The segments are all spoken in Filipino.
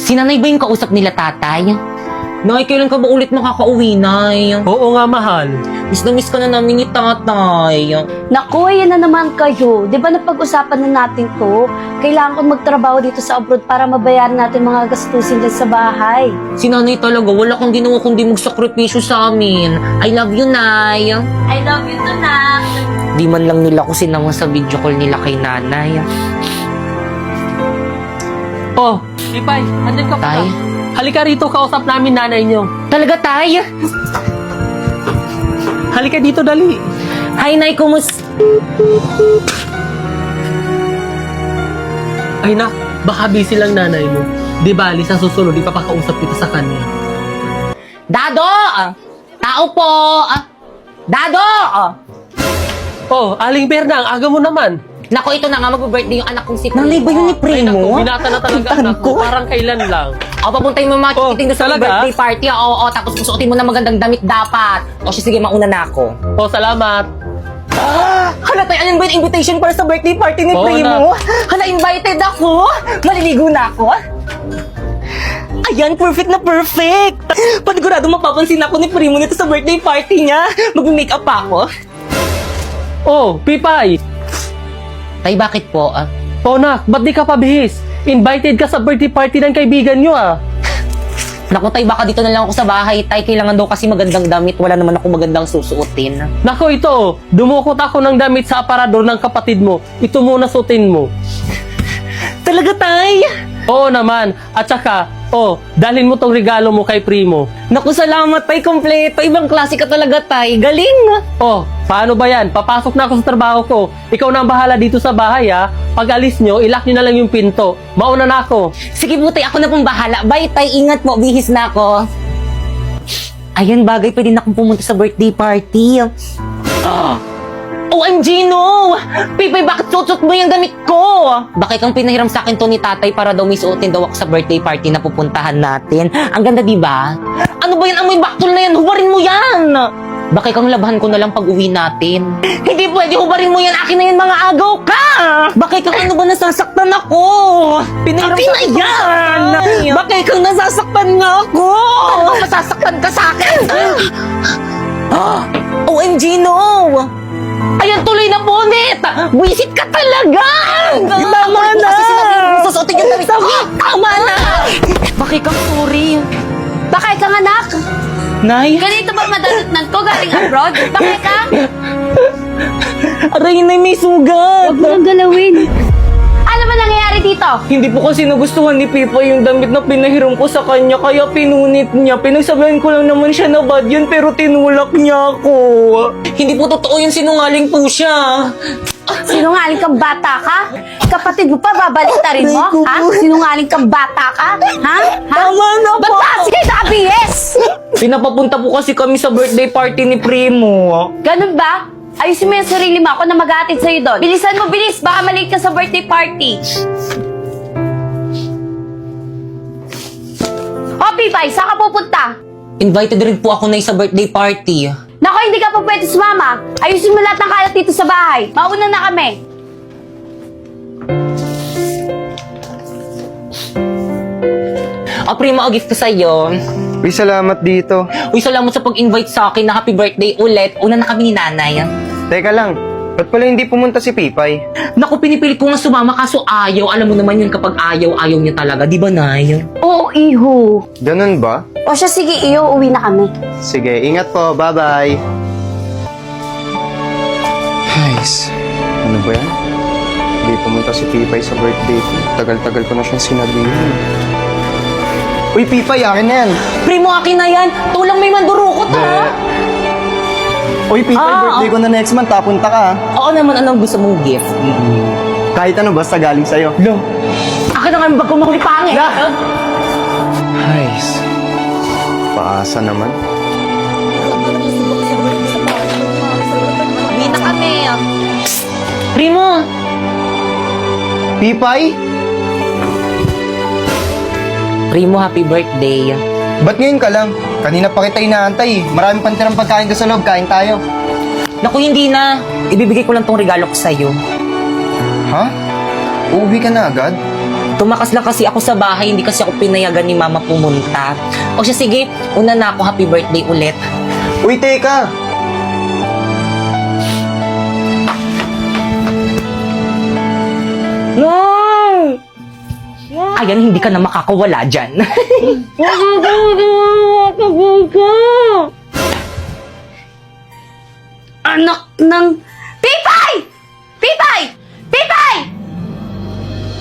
Si nanay ba yung kausap nila tatay? Nay, kailan ka ba ulit makakauwi, Nay? Oo nga, mahal. Miss na miss ka na namin ni tatay. Naku, yan na naman kayo. Di ba napag-usapan na natin to? Kailangan ko magtrabaho dito sa abroad para mabayaran natin mga gastusin dyan sa bahay. Si nanay talaga, wala kang ginawa kundi magsakripisyo sa amin. I love you, Nay. I love you too, Nak. Di man lang nila ko sinama sa video call nila kay nanay. Oh, Ipay, andyan ka pa. Tay? Halika rito, kausap namin nanay nyo. Talaga, Tay? Halika dito, dali. Hi, Nay, kumusta? Ay nak, baka busy lang nanay mo. Di bali, sa susunod, ipapakausap kita sa kanya. Dado! Tao po! Dado! Oh, Aling Berna, ang aga mo naman. Nako, ito na nga, mag-birthday yung anak kong si Primo. Nanay ba yun ni Ay Primo? naku, binata na talaga Puntahan anak ko. mo. Parang kailan lang. O, papuntayin mo mga Oh, chikiting doon sa talaga? birthday party. Oo, tapos susuotin mo na magandang damit dapat. O, siya, sige, mauna na ako. Oh, salamat. Hala, tayo, alin ba yung invitation para sa birthday party ni Oo, Primo? Hala, invited ako. Maliligo na ako. Ayan, perfect na perfect. Panigurado mapapansin ako ni Primo nito sa birthday party niya. Mag-makeup pa ako. Oh, Pipay. Tay, bakit po? Oh, nak, ba't di ka pabihis? Invited ka sa birthday party ng kaibigan nyo, ah. Naku, Tay, baka dito na lang ako sa bahay. Tay, kailangan daw kasi magandang damit. Wala naman ako magandang susuotin. Nako, ito, dumukot ako ng damit sa aparador ng kapatid mo. Ito muna suotin mo. Talaga, Tay? Oo naman. At saka, dalhin mo tong regalo mo kay Primo. Naku, salamat, Tay. Kompleto. Ibang klase ka talaga, Tay. Galing. Oh, paano ba yan? Papasok na ako sa trabaho ko. Ikaw na ang bahala dito sa bahay, ha? Pag alis nyo, ilock nyo na lang yung pinto. Mauna na ako. Sige po, Tay. Ako na pong bahala. Bye, Tay. Ingat mo. Bihis na ako. Ayan, bagay. Pwede na akong pumunta sa birthday party. OMG, no! Pipay, bakit suot mo yung damit ko? Bakit kang pinahiram sa akin to ni tatay para daw may suotin daw ako sa birthday party na pupuntahan natin? Ang ganda, di ba? Ano ba yan? Amoy baktol na yan. Hubarin mo yan! Bakit kang labahan ko na lang pag uwi natin? Hindi pwede. Hubarin mo yan. Akin na yan, mga agaw ka! Bakit kang ano ba nasasaktan ako? Pinahiram Akin sa na akin to, yan! Tay. Bakit kang nasasaktan nga ako? Ano masasaktan ka sa akin? OMG, no! Ayan, tuloy na bonnet! Wisit ka talaga! Tama na! Kasi sinabi mo, susuotin yung damit. Tama na! Bakit kang sorry? Bakit kang anak? Nay? Ganito ba madalutnan ko galing abroad? Bakit ka? Aray, Nay, may sugat! Huwag mo nang galawin. Ano ba nangyayari dito? Hindi po kasi nagustuhan ni Pipa yung damit na pinahiram ko sa kanya, kaya pinunit niya. Pinagsabihan ko lang naman siya na bad yun, pero tinulak niya ako. Hindi po totoo yun, sinungaling po siya. Sinungaling kang bata ka? Kapatid mo pa, babaliktarin mo? Ha? Sinungaling kang bata ka? Ha? Ha? Tama na po! Ba't taas kayo sa ABS? Pinapapunta po kasi kami sa birthday party ni Primo. Ganun ba? Ayusin mo yung sarili mo. Ako na mag-aatid sa'yo doon. Bilisan mo, bilis. Baka malate ka sa birthday party. O, Pipay, saan ka pupunta? Invited rin po ako na sa birthday party. Nako, hindi ka pa pwede sumama. Ayusin mo lahat ng kalat dito sa bahay. Mauna na kami. Primo, a gift ko sa'yo. Uy, salamat dito. Uy, salamat sa pag-invite sa akin na happy birthday ulit. Una na kami ni nanay. Teka lang, ba't pala hindi pumunta si Pipay? Naku, pinipilit ko nga sumama kaso ayaw. Alam mo naman yun kapag ayaw, ayaw niya talaga. Di ba, Nay? Oo, iho. Ganun ba? O siya, sige, iyo. Uwi na kami. Sige, ingat po. Bye-bye. Guys, ano ba yan? Hindi pumunta si Pipay sa birthday ko. Tagal-tagal ko na siyang sinabihan. Uy, Pipay, akin na yan. Primo, akin na yan. Tulang may mandurukot, ha? Uy, Pipay, birthday ko na next month. Punta ka, ha? Oo naman, anong gusto mong gift? Kahit ano, basta galing sa'yo. Lo, akin na nga yung bag ko makulit pangit. Guys, paasa naman. Uwi na kami. Primo, Pipay? Primo, happy birthday. Ba't ngayon ka lang? Kanina pa kita inaantay. Marami pang tirang pagkain doon sa loob. Kain tayo. Naku, hindi na. Ibibigay ko lang tong regalo ko sa'yo. Ha? Uuwi ka na agad? Tumakas lang kasi ako sa bahay, hindi kasi ako pinayagan ni mama pumunta. O siya, sige, una na ako, happy birthday ulit. Uy, teka! No! Ayan, hindi ka na makakawala dyan. Anak ng... Pipay! Pipay! Pipay!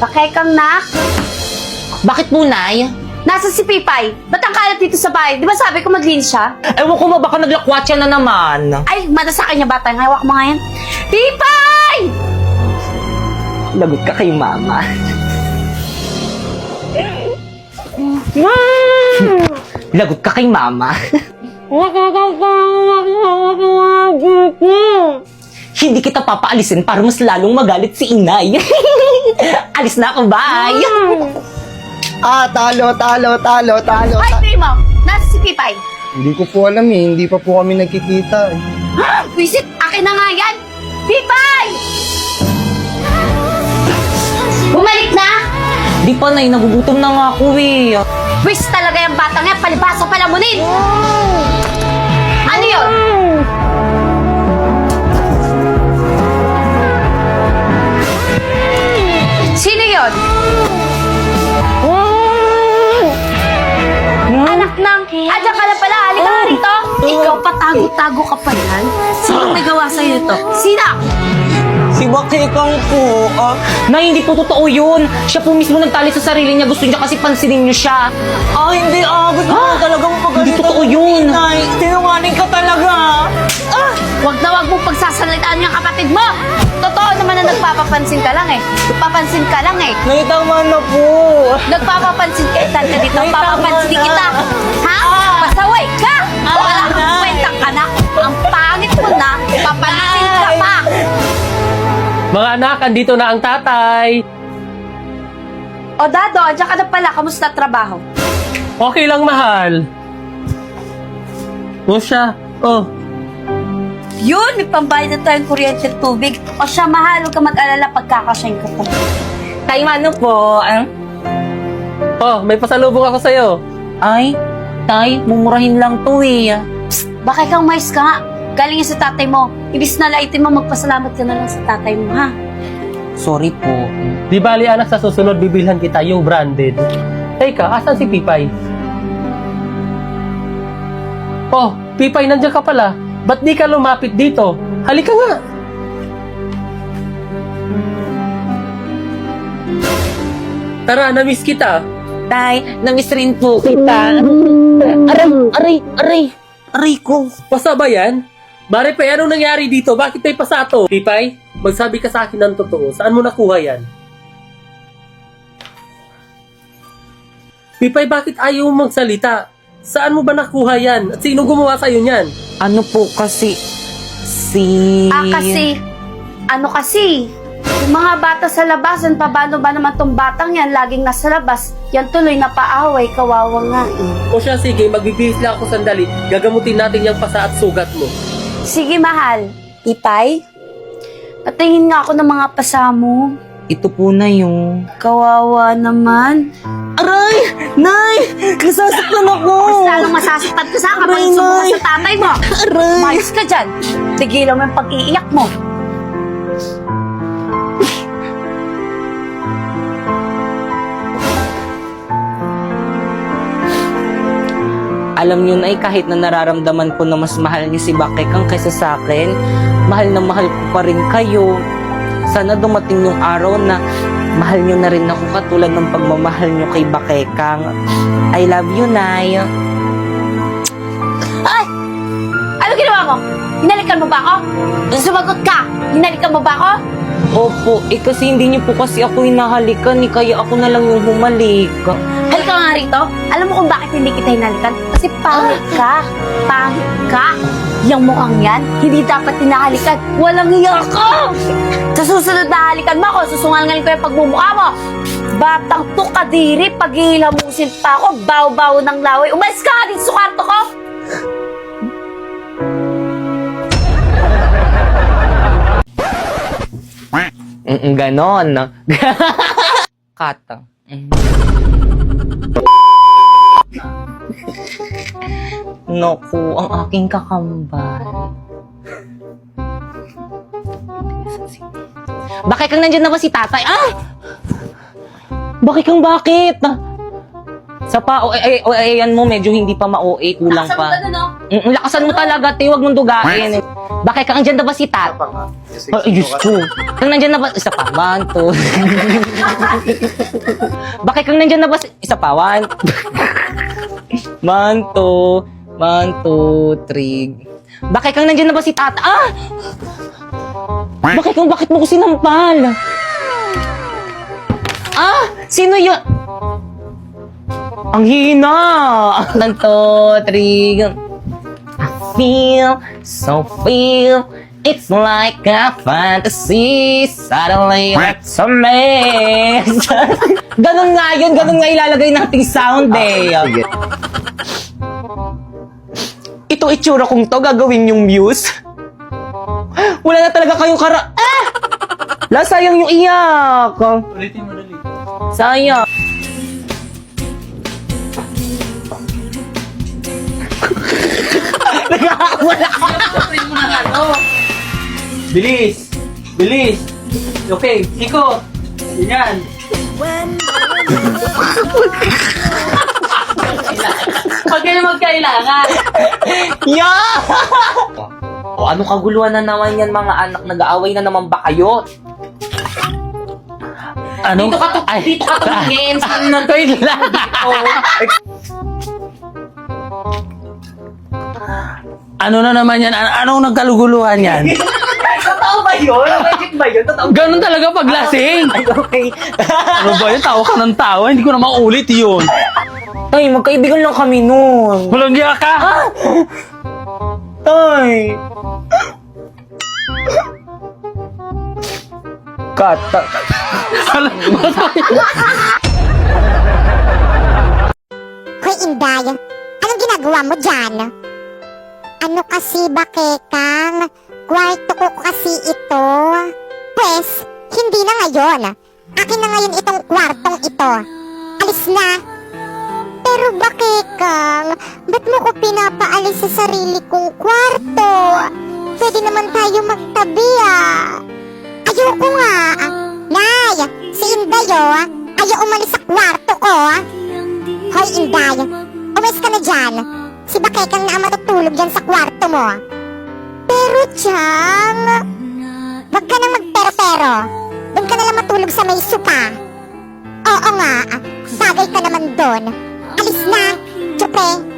Bakay kang nak? Bakit po, Nay? Nasa si Pipay? Ba't ang kalat dito sa bahay? Di ba sabi ko maglinis siya? Ewan ko ba, baka naglakwatsa na naman. Ay, mada sa kanya bata. Hawak mo nga yan. Pipay! Lagot ka kay mama. Lagot ka kay mama. Hindi kita papaalisin para mas lalong magalit si inay. Alis na ako, bye! Talo. Ay, Primo! Nasa si Pipay? Hindi ko po alam eh, hindi pa po kami nagkikita eh. Visit, akin na nga yan! Pipay! Bumalik na! Di pa, Nay, nagugutom na nga ako eh. Wish talaga yung batang yan, palibasa palamunin! Ano yun? Sino yun? Anak ng... Adyan ka na pala, halika nga rito! Ikaw patago-tago ka pa yan? Sino may gawa sa'yo ito? Sino? Si Bakekang po. Nay, hindi po totoo yun. Siya po mismo nagtali sa sarili niya. Gusto niya kasi pansinin niyo siya. Hindi gusto ko talagang pagalitan. Hindi totoo yun. Nay, sinungaling ka talaga. Huwag na huwag mong pagsasalitaan yung kapatid mo! Totoo naman na nagpapapansin ka lang eh. Nagpapansin ka lang eh. Nay, tama na po. Nagpapapansin ka dito. Nay, Papapansin tama na. kita. Ha? Pasaway ka! Wala kang Nay. kwenta ka na. Ang pangit mo na. Papansin ka pa. Mga anak, andito na ang tatay. O Dado, andyan ka na pala. Kamusta trabaho? Okay lang, mahal. O siya. Oh, Yun, may pambayad na tayong kuryente at tubig. O siya, mahal. Huwag ka mag-alala pagkakasyahin ka pa. Tay, ano po? may pasalubong ako sa'yo. Ay, Tay, mumurahin lang to eh. Bakit kang mais ka nga? Galing yan sa tatay mo. Ibis na laitin mo, magpasalamat ka na lang sa tatay mo, ha? Sorry po. Di bali anak, sa susunod bibilhan kita yung branded. Teka, asan si Pipay? Oh, Pipay, nandiyan ka pala. Ba't di ka lumapit dito? Halika nga. Tara, na-miss kita. Tay, namiss rin po kita. Aray ko. Pasa ba yan? Maripay, anong nangyari dito? Bakit may pasato? Pipay, magsabi ka sa akin ng totoo. Saan mo nakuha yan? Pipay, bakit ayaw mo magsalita? Saan mo ba nakuha yan? At sino gumawa sa'yo niyan? Ano po kasi, Kasi, ano kasi? Yung mga bata sa labasan, paano ba naman tong batang yan? Laging nasa labas. Yan tuloy napaaway, kawawa nga eh. O siya, sige, magbibihis lang ako sandali. Gagamutin natin yung pasa at sugat mo. Sige, mahal. Ipay? Patingin nga ako ng mga pasa mo. Ito po na yung... Kawawa naman. Aray! Nay! Nasasaktan ako! Mas lalong masasaktan ka sa kapag sumuha sa tatay mo. Aray! Mayos ka dyan. Tigilan mo yung pag-iiyak mo. Alam niyo, Nay, kahit na nararamdaman ko na mas mahal niyo si Bakekang kaysa sa akin, mahal na mahal ko pa rin kayo. Sana dumating yung araw na mahal niyo na rin ako katulad ng pagmamahal niyo kay Bakekang. I love you, Nay. Ay! Ano ginawa mo? Hinalikan mo ba ako? Sumagot ka! Hinalikan mo ba ako? Opo, kasi hindi niyo po kasi ako hinahalikan, kaya ako na lang yung humalik. Halika nga rito. Alam mo kung bakit hindi kita hinalikan? Kasi pangit ka. Pangit ka. Yung mukhang yan, hindi dapat hinahalikan. Walang hiya ka! Sa susunod na halikan mo ako, susungalingalin ko yung pagmumukha mo. Batang to kadiri, paghihilamusin pa ako, baw-baw ng laway. Umalis ka nga dito sa kwarto ko! Ganon. Kata. Naku, ang aking kakambal. Bakit kang nandyan na ba si tatay? Ah! Bakit kang bakit? Sa pa, ayan mo, medyo hindi pa ma-OA, kulang Sabi pa. ka na, no? Lakasan mo talaga, te, huwag mong dugain. Bakit kang nandyan na ba si tatay? Ay, Diyos ko. Kang nandyan na ba? Isa pa, 1, 2. Bakit kang nandyan na ba? Isa pa, 1. 1, 2. 1, 2, 3. Bakit kang nandyan na ba si tata? Ah! Bakit mo ko sinampal? Ah! Sino yun? Ang hina! 1, 2, 3. I feel, it's like a fantasy. Suddenly, it's a mess. Ganun nga yun, ganun nga ilalagay nating sound eh. Sige. Ito itsura kong to, gagawin yung muse. Wala na talaga kayong Ah! La, sayang yung iyak. Ulitin mo dali. Sayang. Wala. Bilis! Bilis! Okay, ikot! Ganyan. Huwag kayo magkailangan. Yeah! O ano kaguluhan na naman yan mga anak? Nag-aaway na naman ba kayo? Ano? Dito ka tumingin. Wait lang. Ano na naman yan? Anong nagkaluguluhan yan? Totoo ba yun? Magic ba yun? Totoo Ganun talaga pag lasing. Ay, okay. Ano ba yun? Tawa ka ng tawa. Hindi ko na maulit yun. Tay, magkaibigan lang kami nun. Walang giya ka. Tay. Kata. Hoy, Inday, anong ginagawa mo dyan? Ano kasi ba, Kekang? Kwarto ko kasi ito. Pwes, hindi na ngayon. Akin na ngayon itong kwartong ito. Alis na. Pero ba, Kekang? Ba't mo ko pinapaalis sa sarili kong kwarto? Pwede naman tayo magtabi, Ayoko nga. Nay, si Inday, ayaw umalis sa kwarto ko. Hoy, Inday, umalis ka na dyan. Si Bakekang na ang matutulog dyan sa kwarto mo. Pero, Chang, wag ka nang magpero-pero. Doon ka nalang matulog sa may sopa. Oo nga, bagay ka naman doon. Alis na, Chupe.